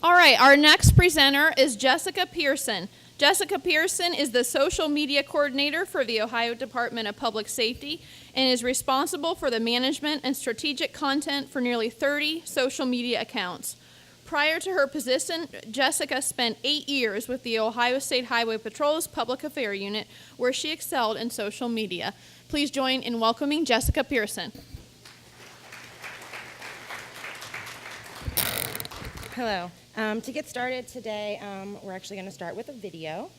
All right, our next presenter is Jessica Pearson. Jessica Pearson is the social media coordinator for the Ohio Department of Public Safety and is responsible for the management and strategic content for nearly 30 social media accounts. Prior to her position, Jessica spent 8 years with the Ohio State Highway Patrol's Public Affairs Unit, where she excelled in social media. Please join in welcoming Jessica Pearson. Hello. To get started today, we're actually going to start with a video.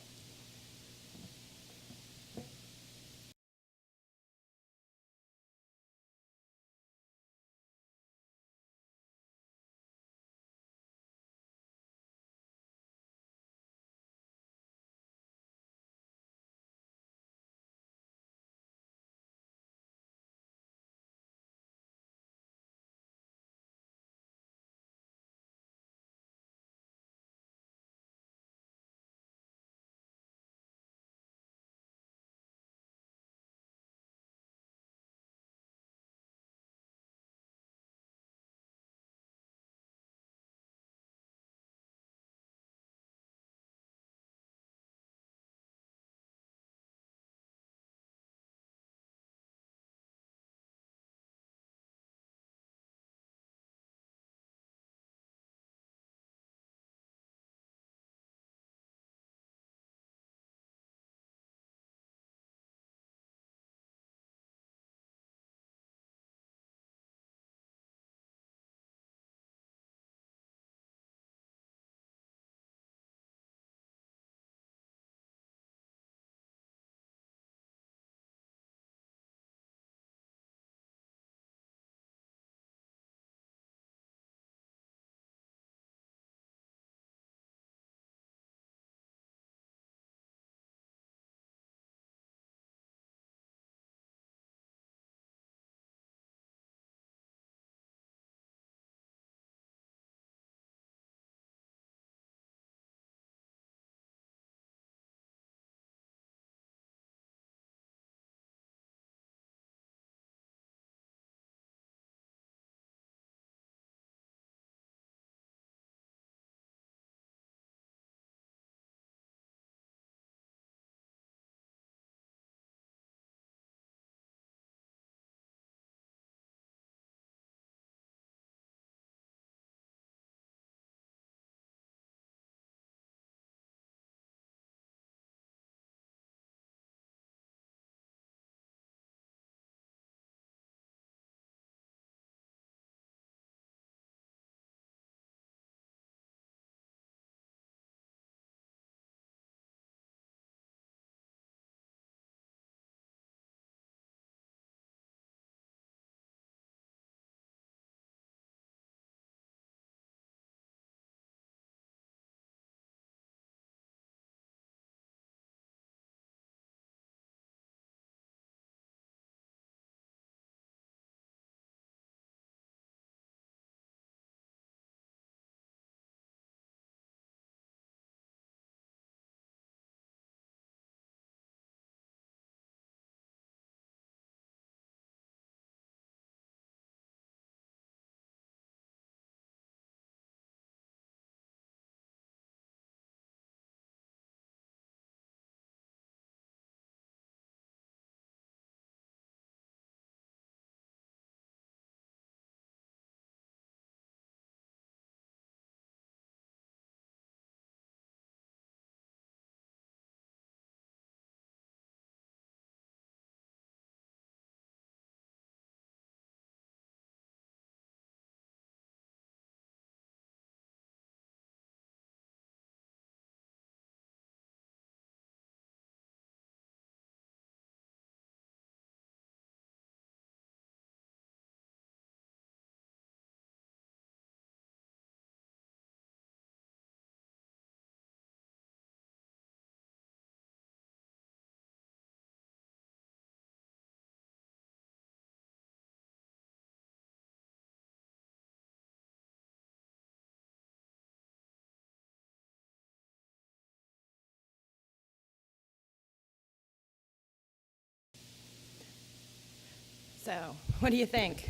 So, what do you think?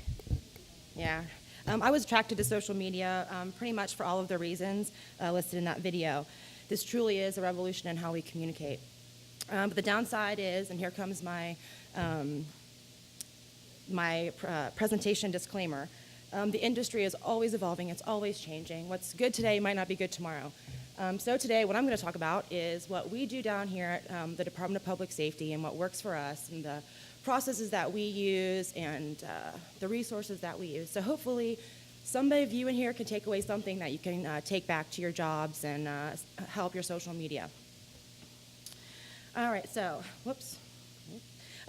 Yeah. I was attracted to social media pretty much for all of the reasons listed in that video. This truly is a revolution in how we communicate. But the downside is, and here comes my presentation disclaimer, the industry is always evolving, it's always changing. What's good today might not be good tomorrow. So today, what I'm going to talk about is what we do down here at the Department of Public Safety and what works for us and the processes that we use and the resources that we use. So hopefully, some of you in here can take away something that you can take back to your jobs and help your social media. All right, so, whoops.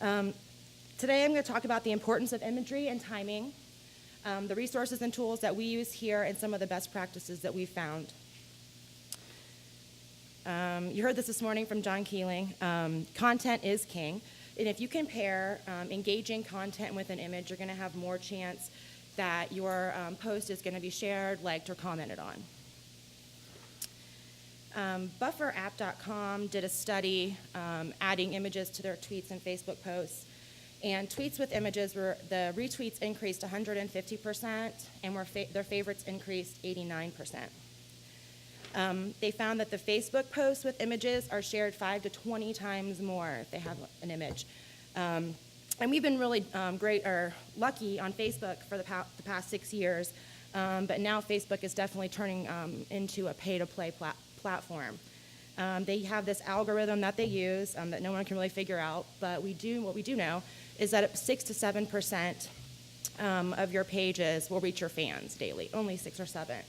Today I'm going to talk about the importance of imagery and timing, the resources and tools that we use here, and some of the best practices that we've found. You heard this morning from John Keeling. Content is king, and if you can pair engaging content with an image, you're going to have more chance that your post is going to be shared, liked, or commented on. BufferApp.com did a study adding images to their tweets and Facebook posts. And tweets with images, the retweets increased 150%, and their favorites increased 89%. They found that the Facebook posts with images are shared 5 to 20 times more if they have an image. And we've been really lucky on Facebook for the past 6 years, but now Facebook is definitely turning into a pay-to-play platform. They have this algorithm that they use that no one can really figure out, but what we do know is that 6 to 7% of your pages will reach your fans daily. Only 6 or 7%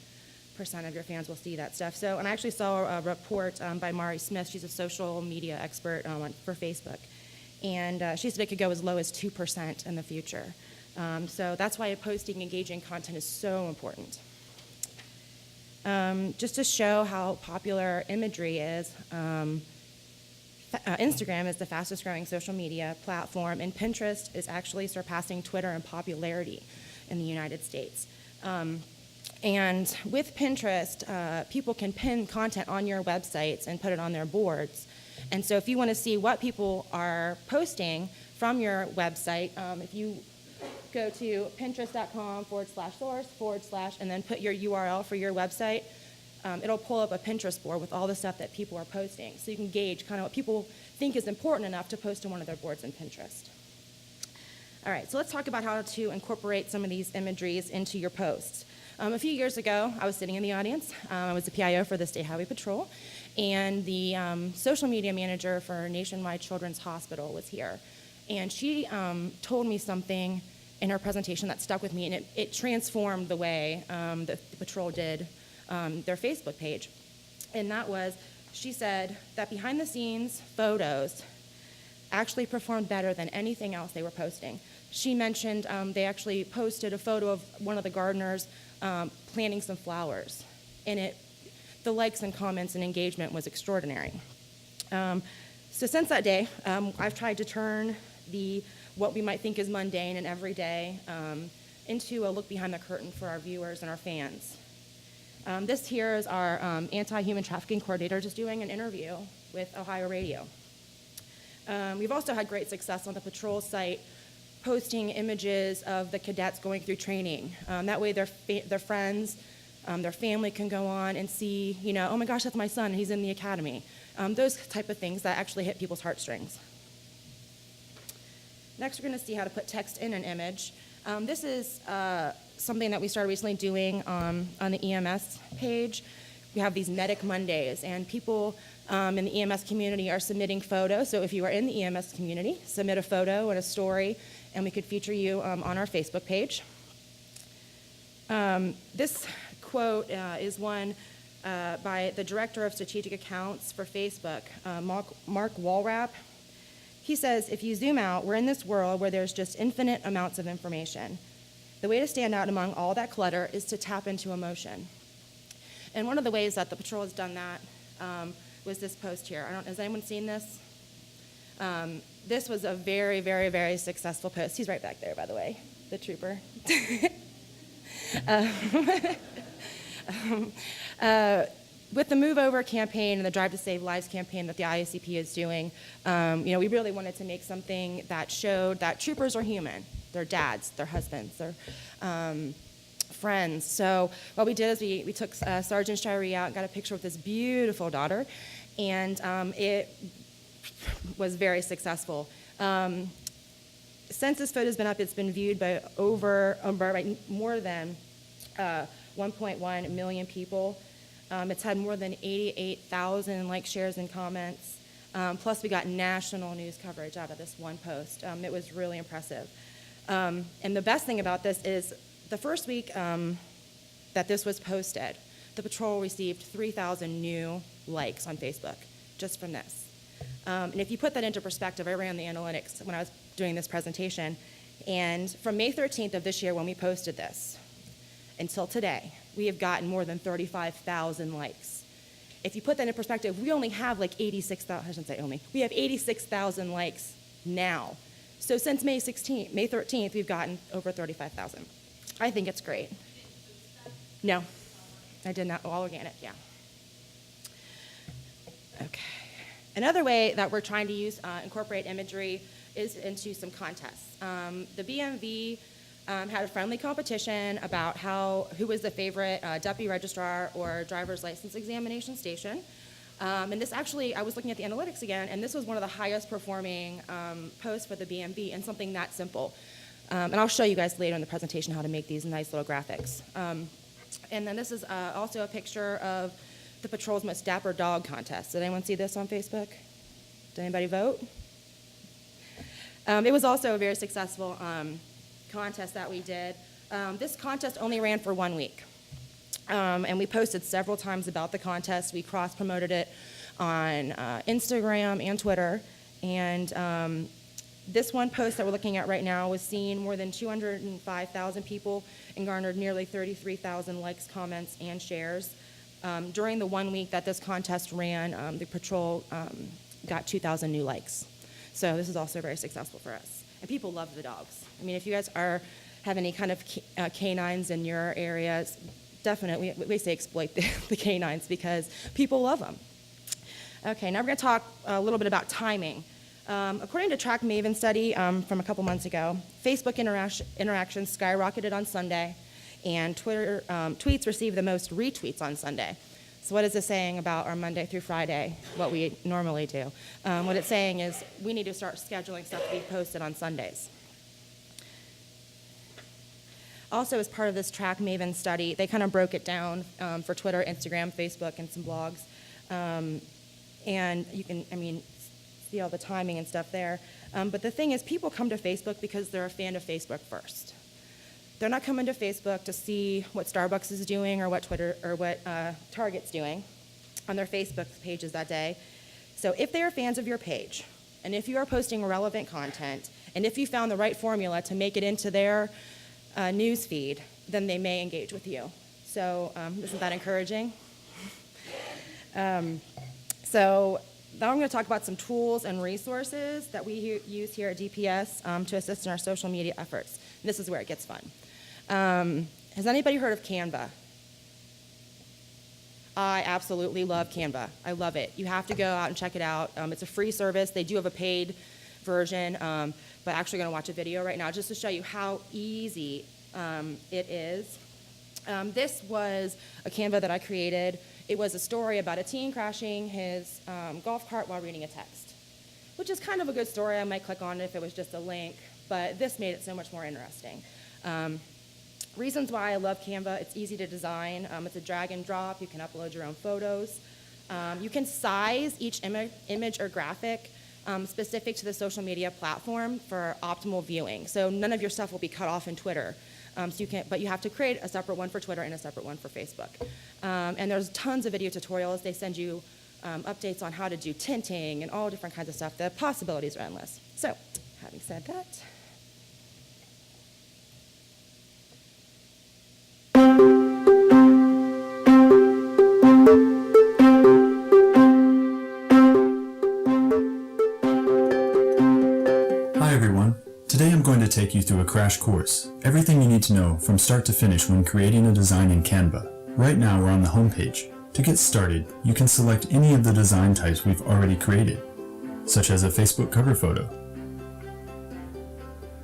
of your fans will see that stuff. So, and I actually saw a report by Mari Smith. She's a social media expert for Facebook, and she said it could go as low as 2% in the future. So that's why posting engaging content is so important. Just to show how popular imagery is, Instagram is the fastest growing social media platform, and Pinterest is actually surpassing Twitter in popularity in the United States. And with Pinterest, people can pin content on your websites and put it on their boards. And so if you want to see what people are posting from your website, if you go to pinterest.com/source/ and then put your URL for your website, it'll pull up a Pinterest board with all the stuff that people are posting. So you can gauge kind of what people think is important enough to post on one of their boards in Pinterest. All right, so let's talk about how to incorporate some of these imageries into your posts. A few years ago, I was sitting in the audience. I was the PIO for the State Highway Patrol, and the social media manager for Nationwide Children's Hospital was here. And she told me something in her presentation that stuck with me, and it transformed the way the patrol did their Facebook page. And that was, she said that behind the scenes photos actually performed better than anything else they were posting. She mentioned they actually posted a photo of one of the gardeners planting some flowers, and the likes and comments and engagement was extraordinary. So since that day, I've tried to turn what we might think is mundane and everyday into a look behind the curtain for our viewers and our fans. This here is our anti-human trafficking coordinator just doing an interview with Ohio Radio. We've also had great success on the patrol site posting images of the cadets going through training. That way their friends, their family can go on and see, oh my gosh, that's my son, he's in the academy. Those type of things that actually hit people's heartstrings. Next, we're going to see how to put text in an image. This is something that we started recently doing on the EMS page. We have these Medic Mondays, and people in the EMS community are submitting photos. So if you are in the EMS community, submit a photo and a story, and we could feature you on our Facebook page. This quote is one by the Director of Strategic Accounts for Facebook, Mark Walrap. He says, if you zoom out, we're in this world where there's just infinite amounts of information. The way to stand out among all that clutter is to tap into emotion. And one of the ways that the patrol has done that was this post here. Has anyone seen this? This was a very, very, very successful post. He's right back there, by the way, the trooper. With the Move Over campaign and the Drive to Save Lives campaign that the IACP is doing, we really wanted to make something that showed that troopers are human. They're dads, they're husbands, they're friends. So what we did is we took Sergeant Shirey out, got a picture with his beautiful daughter, and it was very successful. Since this photo's been up, it's been viewed by more than 1.1 million people. It's had more than 88,000 likes, shares, and comments. Plus, we got national news coverage out of this one post. It was really impressive. And the best thing about this is the first week that this was posted, the patrol received 3,000 new likes on Facebook just from this. And if you put that into perspective, I ran the analytics when I was doing this presentation, and from May 13th of this year when we posted this until today, we have gotten more than 35,000 likes. If you put that in perspective, we only have like 86,000, I shouldn't say only, we have 86,000 likes now. So since May 13th, we've gotten over 35,000. I think it's great. No, I did not, all organic, yeah. Okay. Another way that we're trying to incorporate imagery is into some contests. The BMV had a friendly competition about who was the favorite deputy registrar or driver's license examination station. And this actually, I was looking at the analytics again, and this was one of the highest performing posts for the BMV, and something that simple. And I'll show you guys later in the presentation how to make these nice little graphics. And then this is also a picture of the patrol's most dapper dog contest. Did anyone see this on Facebook? Did anybody vote? It was also a very successful contest that we did. This contest only ran for 1 week. And we posted several times about the contest. We cross-promoted it on Instagram and Twitter. And this one post that we're looking at right now was seen more than 205,000 people and garnered nearly 33,000 likes, comments, and shares. During the 1 week that this contest ran, the patrol got 2,000 new likes. So this is also very successful for us. And people love the dogs. I mean, if you guys have any kind of canines in your areas, definitely, we say exploit the canines because people love them. Okay, now we're going to talk a little bit about timing. According to Track Maven Study from a couple months ago, Facebook interactions skyrocketed on Sunday, and Twitter tweets received the most retweets on Sunday. So what is this saying about our Monday through Friday, what we normally do? What it's saying is we need to start scheduling stuff to be posted on Sundays. Also, as part of this Track Maven study, they kind of broke it down for Twitter, Instagram, Facebook, and some blogs. And you can, see all the timing and stuff there. But the thing is, people come to Facebook because they're a fan of Facebook first. They're not coming to Facebook to see what Starbucks is doing or what Target's doing on their Facebook pages that day. So if they are fans of your page, and if you are posting relevant content, and if you found the right formula to make it into their news feed, then they may engage with you. So isn't that encouraging? So now I'm going to talk about some tools and resources that we use here at DPS to assist in our social media efforts. And this is where it gets fun. Has anybody heard of Canva? I absolutely love Canva. I love it. You have to go out and check it out. It's a free service. They do have a paid version, but actually going to watch a video right now just to show you how easy it is. This was a Canva that I created. It was a story about a teen crashing his golf cart while reading a text, which is kind of a good story. I might click on it if it was just a link, but this made it so much more interesting. Reasons why I love Canva: it's easy to design. It's a drag and drop. You can upload your own photos. You can size each image or graphic specific to the social media platform for optimal viewing. So none of your stuff will be cut off in Twitter. But you have to create a separate one for Twitter and a separate one for Facebook. And there's tons of video tutorials. They send you updates on how to do tinting and all different kinds of stuff. The possibilities are endless. So, having said that, Hi everyone. Today I'm going to take you through a crash course. Everything you need to know from start to finish when creating a design in Canva. Right now we're on the home page. To get started, you can select any of the design types we've already created, such as a Facebook cover photo.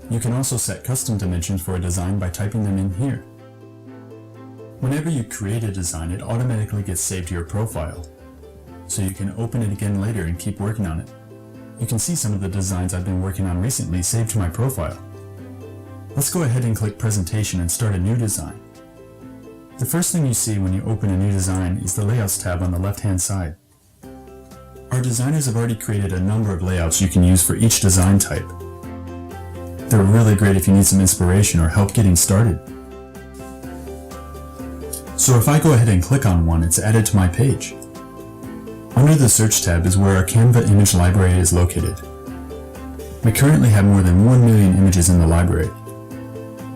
You can also set custom dimensions for a design by typing them in here. Whenever you create a design, it automatically gets saved to your profile, so you can open it again later and keep working on it. You can see some of the designs I've been working on recently saved to my profile. Let's go ahead and click Presentation and start a new design. The first thing you see when you open a new design is the Layouts tab on the left-hand side. Our designers have already created a number of layouts you can use for each design type. They're really great if you need some inspiration or help getting started. So if I go ahead and click on one, it's added to my page. Under the Search tab is where our Canva image library is located. We currently have more than 1 million images in the library.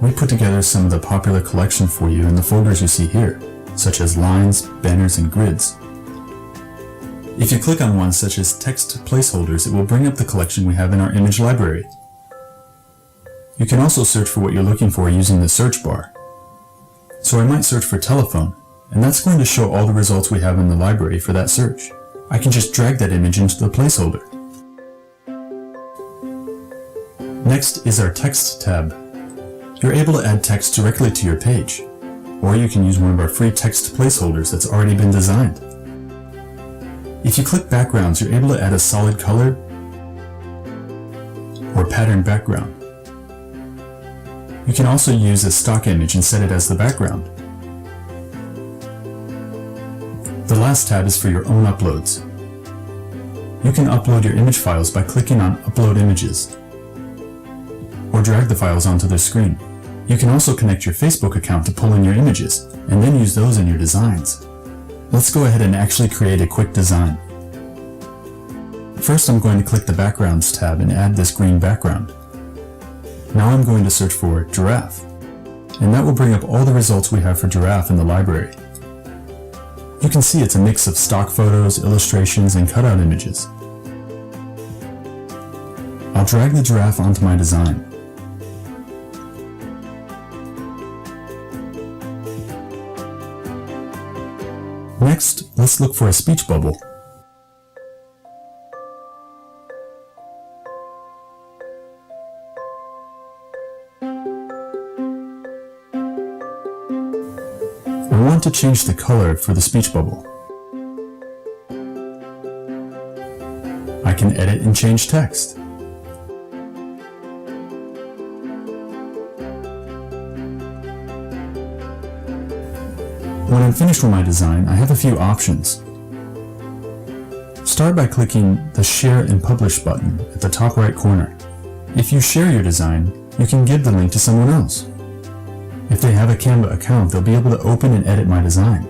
We put together some of the popular collection for you in the folders you see here, such as lines, banners, and grids. If you click on one such as text placeholders, it will bring up the collection we have in our image library. You can also search for what you're looking for using the search bar. So I might search for telephone, and that's going to show all the results we have in the library for that search. I can just drag that image into the placeholder. Next is our Text tab. You're able to add text directly to your page, or you can use one of our free text placeholders that's already been designed. If you click Backgrounds, you're able to add a solid color or pattern background. You can also use a stock image and set it as the background. The last tab is for your own uploads. You can upload your image files by clicking on Upload Images, or drag the files onto the screen. You can also connect your Facebook account to pull in your images, and then use those in your designs. Let's go ahead and actually create a quick design. First, I'm going to click the Backgrounds tab and add this green background. Now I'm going to search for giraffe, and that will bring up all the results we have for giraffe in the library. You can see it's a mix of stock photos, illustrations, and cutout images. I'll drag the giraffe onto my design. Next, let's look for a speech bubble. I want to change the color for the speech bubble. I can edit and change text. When I'm finished with my design, I have a few options. Start by clicking the Share and Publish button at the top right corner. If you share your design, you can give the link to someone else. If they have a Canva account, they'll be able to open and edit my design.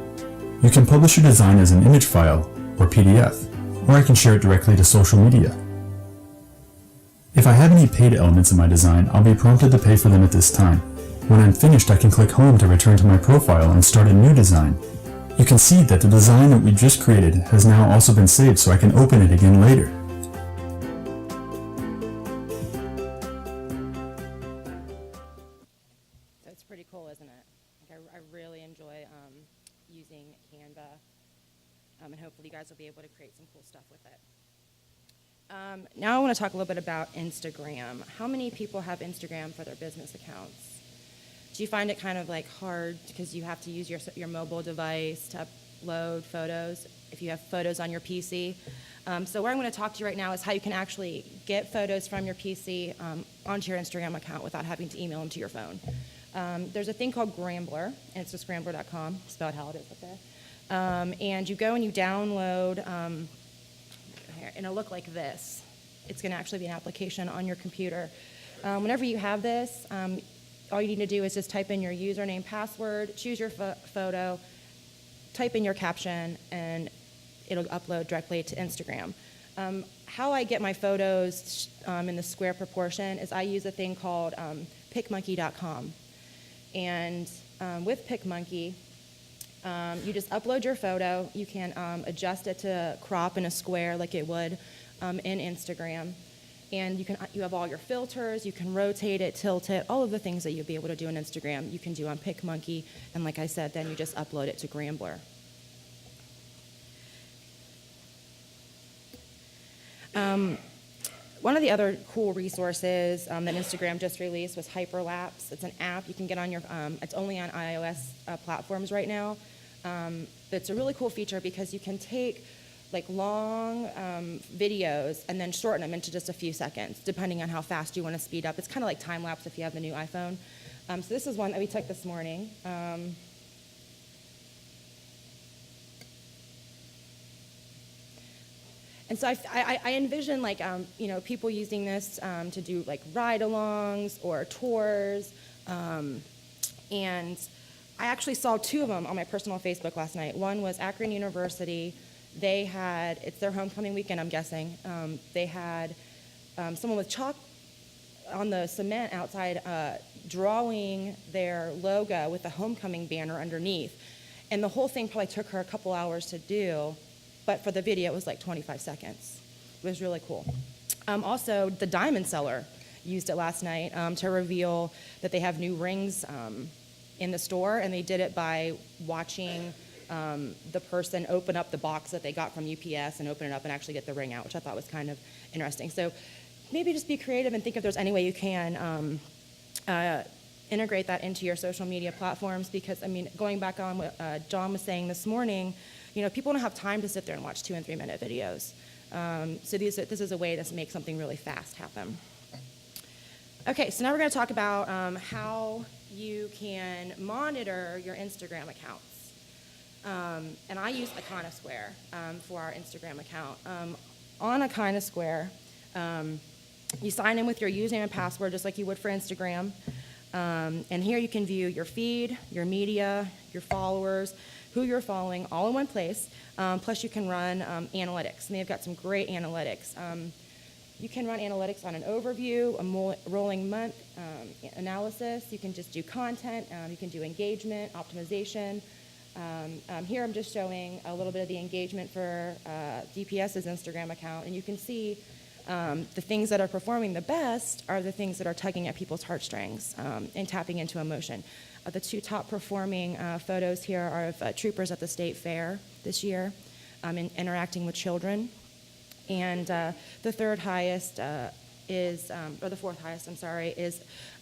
You can publish your design as an image file or PDF, or I can share it directly to social media. If I have any paid elements in my design, I'll be prompted to pay for them at this time. When I'm finished, I can click Home to return to my profile and start a new design. You can see that the design that we just created has now also been saved, so I can open it again later. That's pretty cool, isn't it? I really enjoy using Canva, and hopefully you guys will be able to create some cool stuff with it. Now I want to talk a little bit about Instagram. How many people have Instagram for their business accounts? Do you find it kind of like hard because you have to use your mobile device to upload photos if you have photos on your PC? So what I'm going to talk to you right now is how you can actually get photos from your PC onto your Instagram account without having to email them to your phone. There's a thing called Grambler, and it's just scrambler.com, spelled how it is up there. And you go and you download, and it'll look like this. It's going to actually be an application on your computer. Whenever you have this, all you need to do is just type in your username, password, choose your photo, type in your caption, and it'll upload directly to Instagram. How I get my photos in the square proportion is I use a thing called PicMonkey.com. And with PicMonkey, you just upload your photo. You can adjust it to crop in a square like it would in Instagram. And you have all your filters. You can rotate it, tilt it, all of the things that you'll be able to do on Instagram, you can do on PicMonkey. And like I said, then you just upload it to Grambler. One of the other cool resources that Instagram just released was Hyperlapse. It's an app you can get on your, it's only on iOS platforms right now. But it's a really cool feature because you can take like long videos and then shorten them into just a few seconds, depending on how fast you want to speed up. It's kind of like time lapse if you have the new iPhone. So this is one that we took this morning. And so I envision like people using this to do like ride-alongs or tours, and I actually saw two of them on my personal Facebook last night. One was Akron University. They had, it's their homecoming weekend, I'm guessing. They had someone with chalk on the cement outside drawing their logo with the homecoming banner underneath. And the whole thing probably took her a couple hours to do, but for the video, it was like 25 seconds. It was really cool. Also, the diamond seller used it last night to reveal that they have new rings in the store, and they did it by watching the person open up the box that they got from UPS and open it up and actually get the ring out, which I thought was kind of interesting. So maybe just be creative and think if there's any way you can integrate that into your social media platforms, because, I mean, going back on what John was saying this morning, people don't have time to sit there and watch 2 and 3 minute videos. So this is a way to make something really fast happen. Okay, so now we're going to talk about how you can monitor your Instagram accounts. And I use Iconosquare for our Instagram account. On Iconosquare, you sign in with your username and password just like you would for Instagram. And here you can view your feed, your media, your followers, who you're following, all in one place. Plus you can run analytics, and they've got some great analytics. You can run analytics on an overview, a rolling month analysis. You can just do content. You can do engagement, optimization. Here I'm just showing a little bit of the engagement for DPS's Instagram account, and you can see the things that are performing the best are the things that are tugging at people's heartstrings and tapping into emotion. The 2 top performing photos here are of troopers at the state fair this year interacting with children. And the third highest is, or the fourth highest, I'm sorry, is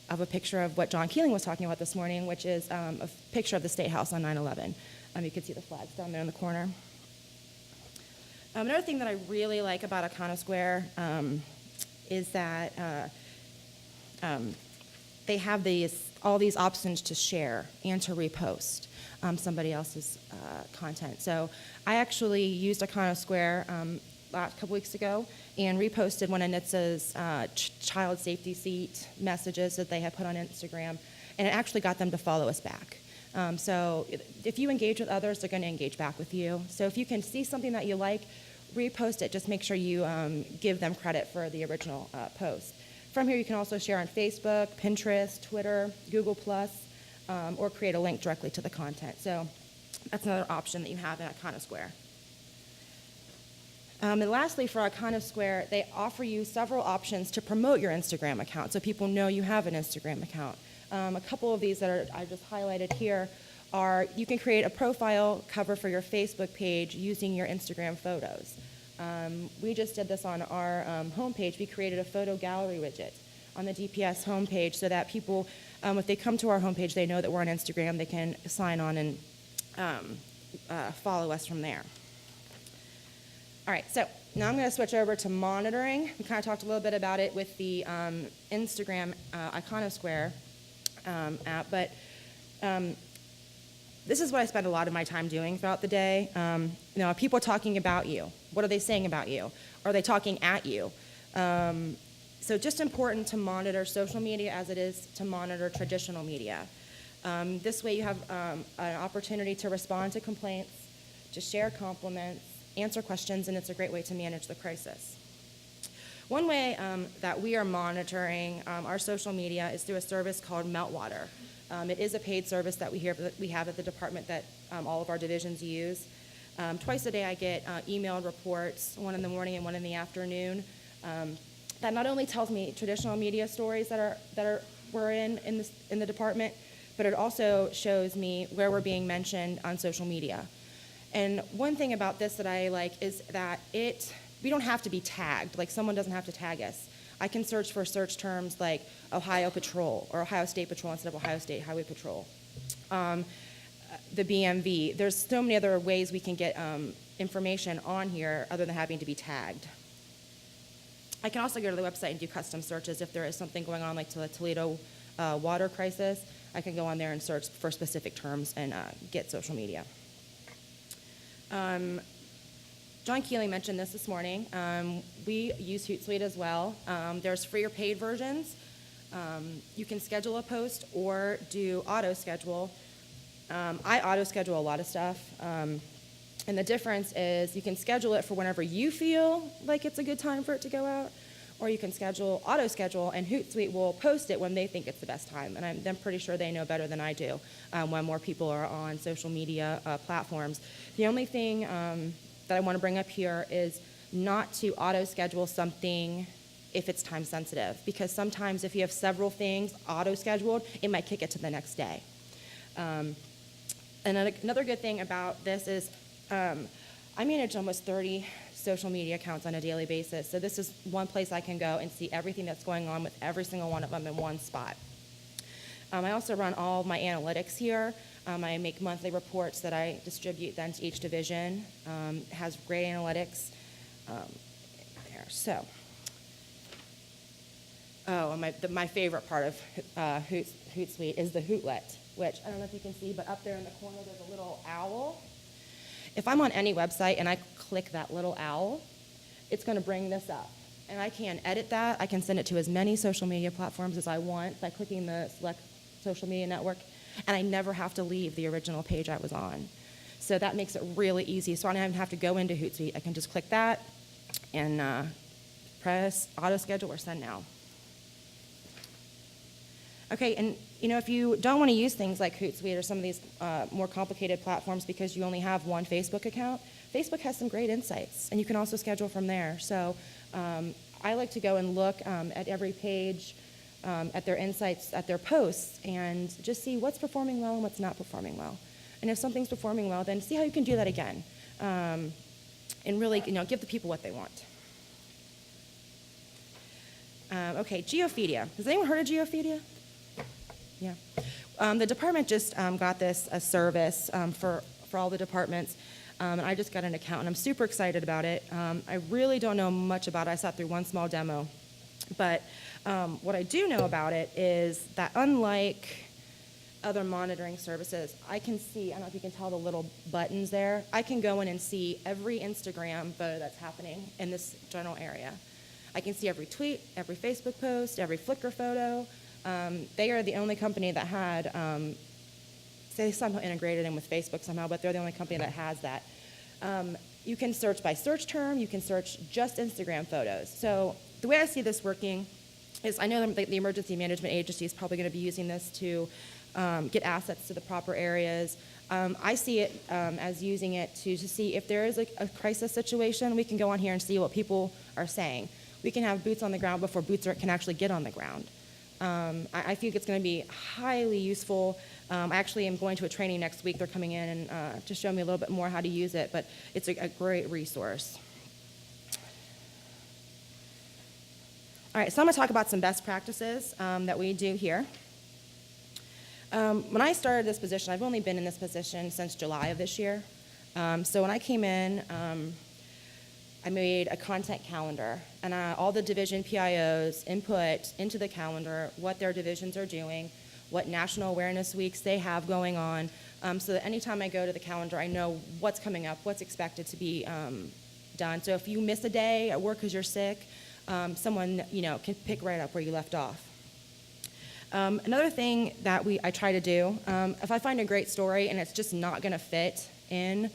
of a picture of what John Keeling was talking about this morning, which is a picture of the State House on 9/11. You can see the flags down there in the corner. Another thing that I really like about Iconosquare is that they have all these options to share and to repost somebody else's content. So I actually used Iconosquare a couple weeks ago and reposted one of NHTSA's child safety seat messages that they had put on Instagram, and it actually got them to follow us back. So if you engage with others, they're going to engage back with you. So if you can see something that you like, repost it. Just make sure you give them credit for the original post. From here, you can also share on Facebook, Pinterest, Twitter, Google+, or create a link directly to the content. So that's another option that you have in Iconosquare. And lastly, for Iconosquare, they offer you several options to promote your Instagram account so people know you have an Instagram account. A couple of these that I just highlighted here are you can create a profile cover for your Facebook page using your Instagram photos. We just did this on our homepage. We created a photo gallery widget on the DPS homepage so that people, if they come to our homepage, they know that we're on Instagram. They can sign on and follow us from there. All right, so now I'm going to switch over to monitoring. We kind of talked a little bit about it with the Instagram Iconosquare app, but this is what I spend a lot of my time doing throughout the day. People are talking about you. What are they saying about you? Are they talking at you? So just important to monitor social media as it is to monitor traditional media. This way you have an opportunity to respond to complaints, to share compliments, answer questions, and it's a great way to manage the crisis. One way that we are monitoring our social media is through a service called Meltwater. It is a paid service that we have at the department that all of our divisions use. Twice a day I get emailed reports, one in the morning and one in the afternoon, that not only tells me traditional media stories we're in the department, but it also shows me where we're being mentioned on social media. And one thing about this that I like is that it we don't have to be tagged. Like, someone doesn't have to tag us. I can search for search terms like Ohio Patrol or Ohio State Patrol instead of Ohio State Highway Patrol. The BMV. There's so many other ways we can get information on here other than having to be tagged. I can also go to the website and do custom searches if there is something going on, like the Toledo water crisis. I can go on there and search for specific terms and get social media. John Keeling mentioned this morning. We use HootSuite as well. There's free or paid versions. You can schedule a post or do auto schedule. I auto schedule a lot of stuff. And the difference is you can schedule it for whenever you feel like it's a good time for it to go out, or you can auto schedule, and Hootsuite will post it when they think it's the best time. And I'm pretty sure they know better than I do when more people are on social media platforms. The only thing that I want to bring up here is not to auto schedule something if it's time sensitive, because sometimes if you have several things auto scheduled, it might kick it to the next day. And another good thing about this is I manage almost 30 social media accounts on a daily basis. So this is one place I can go and see everything that's going on with every single one of them in one spot. I also run all of my analytics here. I make monthly reports that I distribute then to each division. It has great analytics there. So, and my favorite part of Hootsuite is the Hootlet, which I don't know if you can see, but up there in the corner there's a little owl. If I'm on any website and I click that little owl, it's going to bring this up. And I can edit that. I can send it to as many social media platforms as I want by clicking the select social media network, and I never have to leave the original page I was on. So that makes it really easy. So I don't even have to go into Hootsuite. I can just click that and press auto schedule or send now. Okay, and if you don't want to use things like Hootsuite or some of these more complicated platforms because you only have one Facebook account, Facebook has some great insights, and you can also schedule from there. So I like to go and look at every page, at their insights, at their posts, and just see what's performing well and what's not performing well. And if something's performing well, then see how you can do that again, and really give the people what they want. Okay, Geofeed. Has anyone heard of Geofeed? Yeah. The department just got this a service for all the departments, and I just got an account, and I'm super excited about it. I really don't know much about it. I sat through one small demo. But what I do know about it is that unlike other monitoring services, I can see, I don't know if you can tell the little buttons there, I can go in and see every Instagram photo that's happening in this general area. I can see every tweet, every Facebook post, every Flickr photo. They are the only company that had, they somehow integrated in with Facebook somehow, but they're the only company that has that. You can search by search term. You can search just Instagram photos. So the way I see this working is I know the Emergency Management Agency is probably going to be using this to get assets to the proper areas. I see it as using it to see if there is a crisis situation, we can go on here and see what people are saying. We can have boots on the ground before boots can actually get on the ground. I think it's going to be highly useful. I actually am going to a training next week. They're coming in and to show me a little bit more how to use it, but it's a great resource. All right, so I'm going to talk about some best practices that we do here. When I started this position, I've only been in this position since July of this year. So when I came in, I made a content calendar, and all the division PIOs input into the calendar what their divisions are doing, what national awareness weeks they have going on, so that anytime I go to the calendar, I know what's coming up, what's expected to be done. So if you miss a day at work because you're sick, someone can pick right up where you left off. Another thing that I try to do, if I find a great story and it's just not going to fit in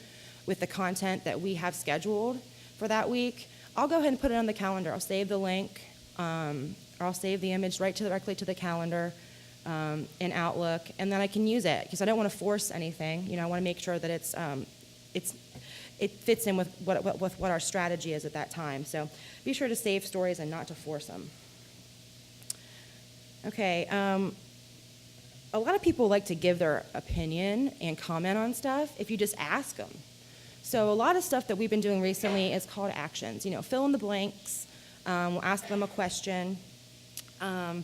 with the content that we have scheduled for that week, I'll go ahead and put it on the calendar. I'll save the link, or I'll save the image directly to the calendar in Outlook, and then I can use it because I don't want to force anything. I want to make sure that it fits in with what our strategy is at that time. So be sure to save stories and not to force them. Okay, a lot of people like to give their opinion and comment on stuff if you just ask them. So a lot of stuff that we've been doing recently is call to actions. Fill in the blanks. We'll ask them a question. And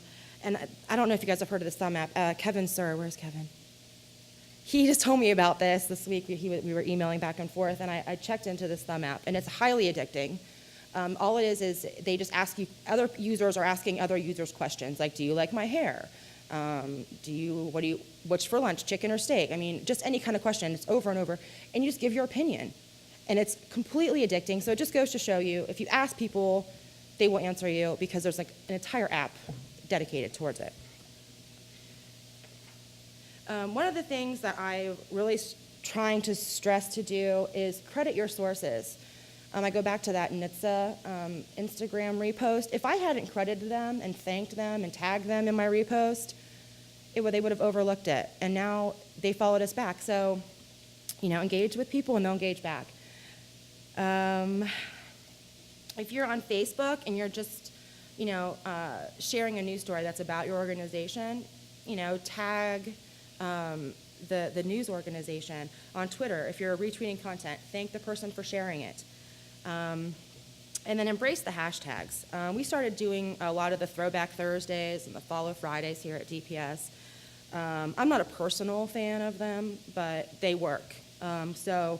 I don't know if you guys have heard of this thumb app. Kevin Sir, where's Kevin? He just told me about this week. We were emailing back and forth, and I checked into this thumb app, and it's highly addicting. All it is they just ask you, other users are asking other users questions, like, do you like my hair? What's for lunch, chicken or steak? I mean, just any kind of question. It's over and over, and you just give your opinion. And it's completely addicting, so it just goes to show you, if you ask people, they will answer you, because there's like an entire app dedicated towards it. One of the things that I'm really trying to stress to do is credit your sources. I go back to that NHTSA Instagram repost. If I hadn't credited them and thanked them and tagged them in my repost, they would have overlooked it. And now they followed us back. So, engage with people and they'll engage back. If you're on Facebook and you're just, sharing a news story that's about your organization, tag the news organization. On Twitter, if you're retweeting content, thank the person for sharing it. And then embrace the hashtags. We started doing a lot of the Throwback Thursdays and the Follow Fridays here at DPS. I'm not a personal fan of them, but they work. So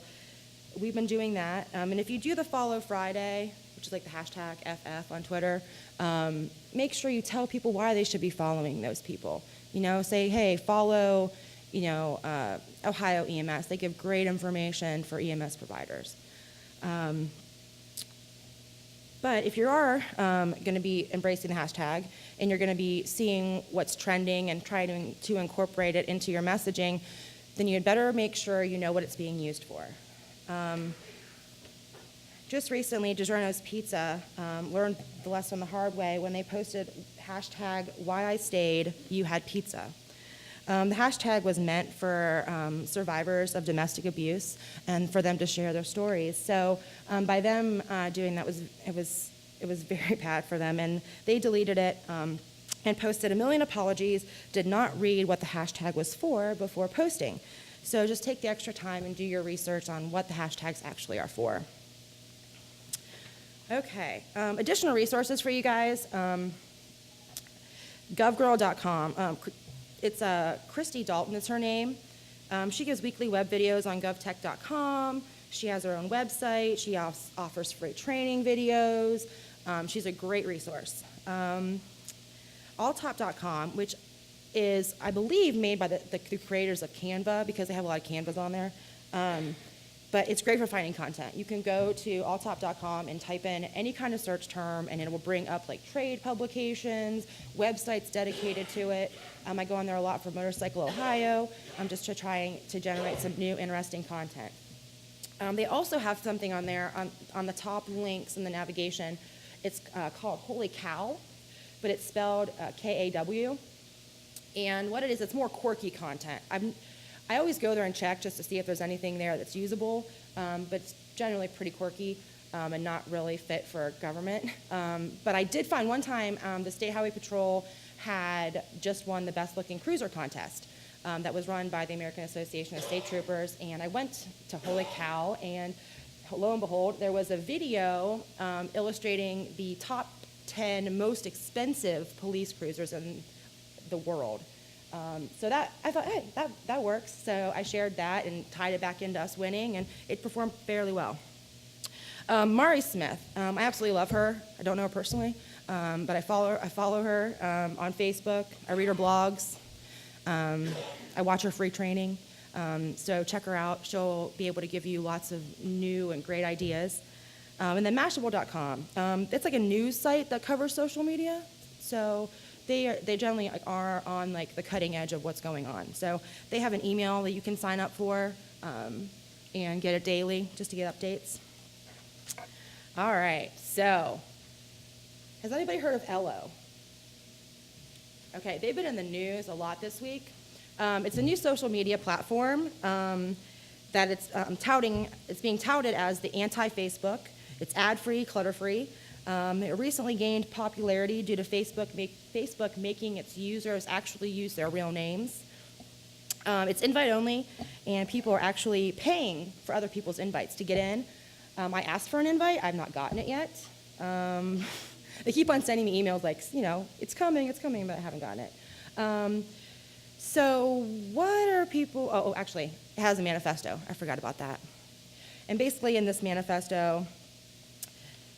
we've been doing that. And if you do the Follow Friday, which is like the hashtag FF on Twitter, make sure you tell people why they should be following those people. Say, hey, follow, Ohio EMS. They give great information for EMS providers. But if you are going to be embracing the hashtag and you're going to be seeing what's trending and trying to incorporate it into your messaging, then you'd better make sure you know what it's being used for. Just recently, DiGiorno's Pizza learned the lesson the hard way when they posted hashtag why I stayed, you had pizza. The hashtag was meant for survivors of domestic abuse and for them to share their stories. So by them doing that, it was very bad for them, and they deleted it and posted a million apologies, did not read what the hashtag was for before posting. So just take the extra time and do your research on what the hashtags actually are for. Okay, additional resources for you guys. Govgirl.com. It's Christy Dalton is her name. She gives weekly web videos on govtech.com. She has her own website. She offers free training videos. She's a great resource. Alltop.com, which is, I believe, made by the creators of Canva, because they have a lot of Canvas on there. But it's great for finding content. You can go to alltop.com and type in any kind of search term, and it will bring up like trade publications, websites dedicated to it. I go on there a lot for Motorcycle Ohio, just to try to generate some new interesting content. They also have something on there on the top links in the navigation. It's called Holy Cow, but it's spelled K-A-W. And what it is, it's more quirky content. I always go there and check just to see if there's anything there that's usable, but it's generally pretty quirky and not really fit for government. But I did find one time the State Highway Patrol had just won the Best Looking Cruiser contest that was run by the American Association of State Troopers, and I went to Holy Cow, and lo and behold, there was a video illustrating the top 10 most expensive police cruisers in the world. So that, I thought, hey, that works. So I shared that and tied it back into us winning, and it performed fairly well. Mari Smith, I absolutely love her. I don't know her personally, but I follow her on Facebook. I read her blogs. I watch her free training. So check her out. She'll be able to give you lots of new and great ideas. And then Mashable.com. It's like a news site that covers social media. So they generally are on like the cutting edge of what's going on. So they have an email that you can sign up for and get it daily just to get updates. All right, so has anybody heard of Ello? Okay, they've been in the news a lot this week. It's a new social media platform that it's being touted as the anti-Facebook. It's ad-free, clutter-free. It recently gained popularity due to Facebook making its users actually use their real names. It's invite only, and people are actually paying for other people's invites to get in. I asked for an invite. I've not gotten it yet. They keep on sending me emails like, it's coming, but I haven't gotten it. So what are people, actually, it has a manifesto. I forgot about that. And basically in this manifesto,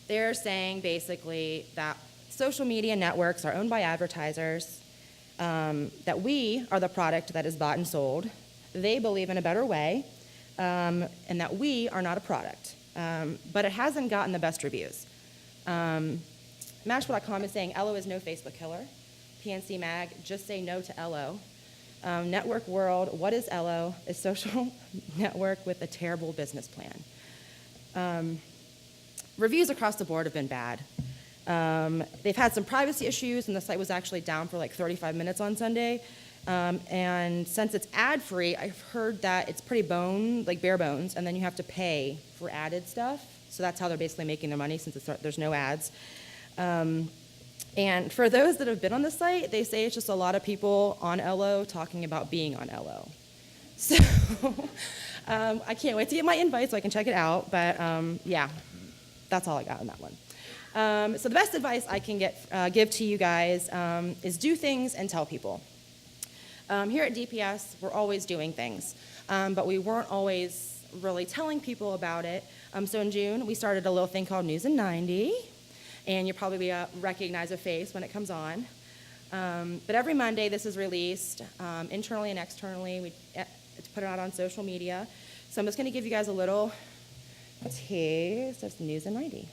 they're saying basically that social media networks are owned by advertisers, that we are the product that is bought and sold. They believe in a better way, and that we are not a product. But it hasn't gotten the best reviews. Mashable.com is saying, LO is no Facebook killer. PNC Mag, just say no to LO. Network World, what is LO? A social network with a terrible business plan. Reviews across the board have been bad. They've had some privacy issues, and the site was actually down for like 35 minutes on Sunday. And since it's ad-free, I've heard that it's pretty bare bones, and then you have to pay for added stuff. So that's how they're basically making their money, since there's no ads. And for those that have been on the site, they say it's just a lot of people on LO talking about being on LO. So I can't wait to get my invite so I can check it out. But yeah, that's all I got on that one. So the best advice I can give to you guys is do things and tell people. Here at DPS, we're always doing things, but we weren't always really telling people about it. So in June, we started a little thing called News in 90. And you'll probably recognize a face when it comes on. But every Monday, this is released internally and externally. We put it out on social media. So I'm just going to give you guys a little taste of News in 90.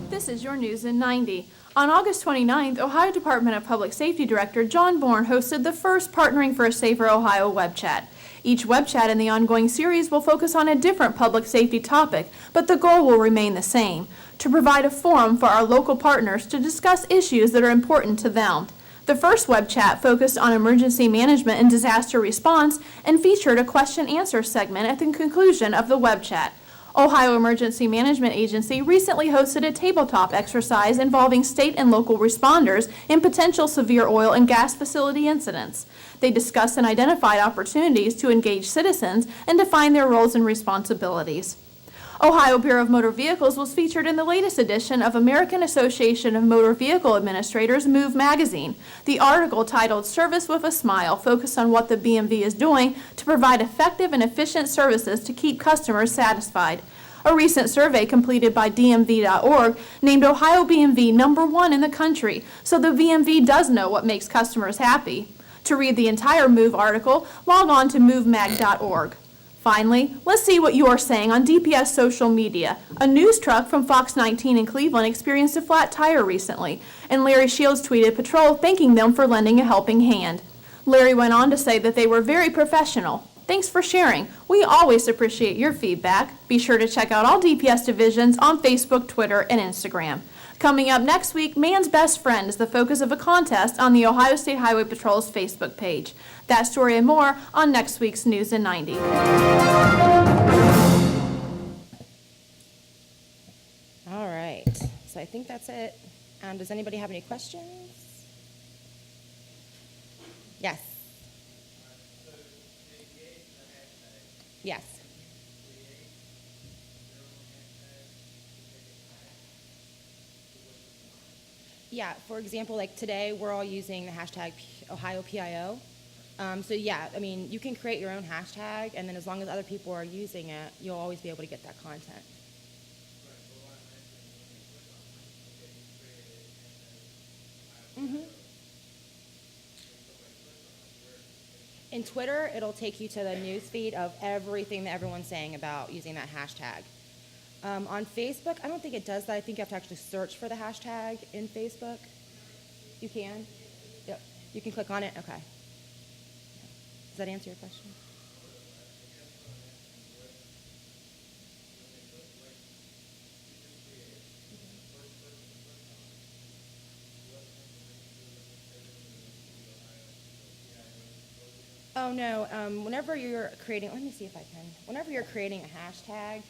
This is your News in 90. On August 29th, Ohio Department of Public Safety Director John Bourne hosted the first Partnering for a Safer Ohio web chat. Each web chat in the ongoing series will focus on a different public safety topic, but the goal will remain the same: to provide a forum for our local partners to discuss issues that are important to them. The first web chat focused on emergency management and disaster response and featured a question-answer segment at the conclusion of the web chat. Ohio Emergency Management Agency recently hosted a tabletop exercise involving state and local responders in potential severe oil and gas facility incidents. They discussed and identified opportunities to engage citizens and define their roles and responsibilities. Ohio Bureau of Motor Vehicles was featured in the latest edition of American Association of Motor Vehicle Administrators Move magazine. The article, titled Service with a Smile, focused on what the BMV is doing to provide effective and efficient services to keep customers satisfied. A recent survey completed by DMV.org named Ohio BMV #1 in the country, so the BMV does know what makes customers happy. To read the entire Move article, log on to movemag.org. Finally, let's see what you're saying on DPS social media. A news truck from Fox 19 in Cleveland experienced a flat tire recently, and Larry Shields tweeted Patrol thanking them for lending a helping hand. Larry went on to say that they were very professional. Thanks for sharing. We always appreciate your feedback. Be sure to check out all DPS divisions on Facebook, Twitter, and Instagram. Coming up next week, Man's Best Friend is the focus of a contest on the Ohio State Highway Patrol's Facebook page. That story and more on next week's News in 90. All right, so I think that's it. Does anybody have any questions? Yes. Yes. Yeah, for example, like today, we're all using the hashtag Ohio PIO. So yeah, I mean, you can create your own hashtag, and then as long as other people are using it, you'll always be able to get that content. Mm-hmm. In Twitter, it'll take you to the news feed of everything that everyone's saying about using that hashtag. On Facebook, I don't think it does that. I think you have to actually search for the hashtag in Facebook. You can? Yep. You can click on it? Okay. Does that answer your question? Oh, no. Whenever you're creating, let me see if I can. Whenever you're creating a hashtag,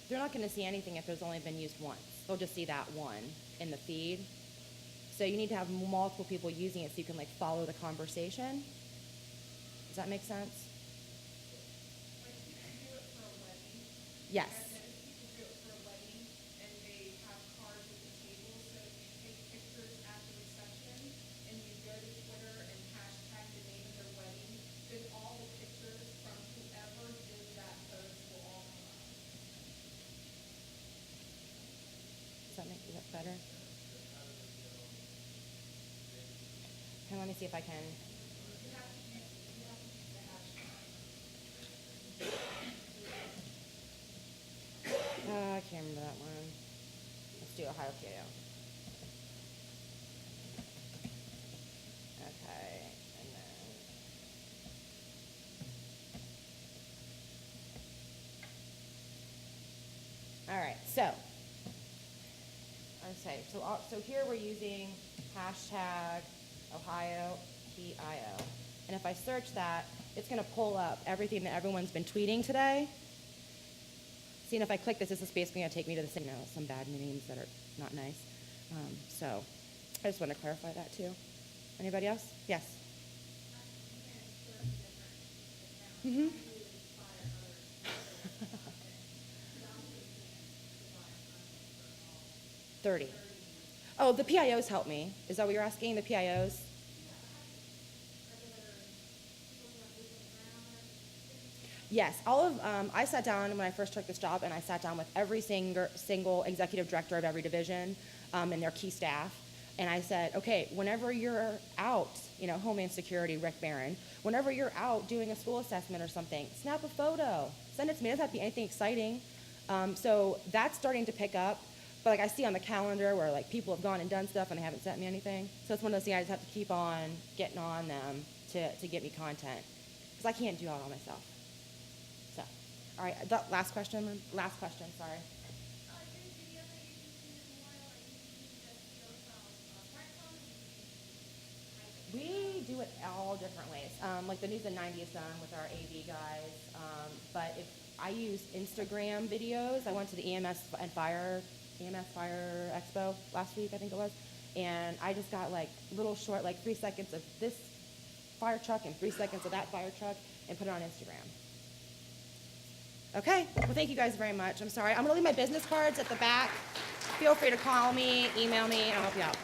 they're not going to see anything if there's only been used once. They'll just see that one in the feed. So you need to have multiple people using it so you can like follow the conversation. Does that make sense? Like people do it for a wedding. Yes. And then people do it for a wedding, and they have cards at the table, so you take pictures at the reception, and you go to Twitter and hashtag the name of their wedding, then all the pictures from whoever did that post will all come up. Does that make it better? Okay, let me see if I can. I can't remember that one. Let's do Ohio PIO. Okay, and then. All right, so. Okay, so here we're using hashtag Ohio PIO. And if I search that, it's going to pull up everything that everyone's been tweeting today. See, and if I click this is basically going to take me to the same, some bad memes that are not nice. So I just want to clarify that too. Anybody else? Yes. Mm-hmm. 30. Oh, the PIOs help me. Is that what you're asking? The PIOs? Yes, I sat down when I first took this job, and I sat down with every single executive director of every division and their key staff, and I said, okay, whenever you're out, Homeland Security, Rick Barron, whenever you're out doing a school assessment or something, snap a photo, send it to me. It doesn't have to be anything exciting. So that's starting to pick up, but like I see on the calendar where like people have gone and done stuff and they haven't sent me anything. So it's one of those things I just have to keep on getting on them to get me content, because I can't do it all myself. So, all right, last question, sorry. We do it all different ways. Like the News in 90 is done with our AV guys. But if I use Instagram videos, I went to the EMS Fire Expo last week, I think it was, and I just got like little short, like 3 seconds of this fire truck and 3 seconds of that fire truck and put it on Instagram. Okay, well thank you guys very much. I'm sorry. I'm gonna leave my business cards at the back. Feel free to call me, email me, and I'll help you out.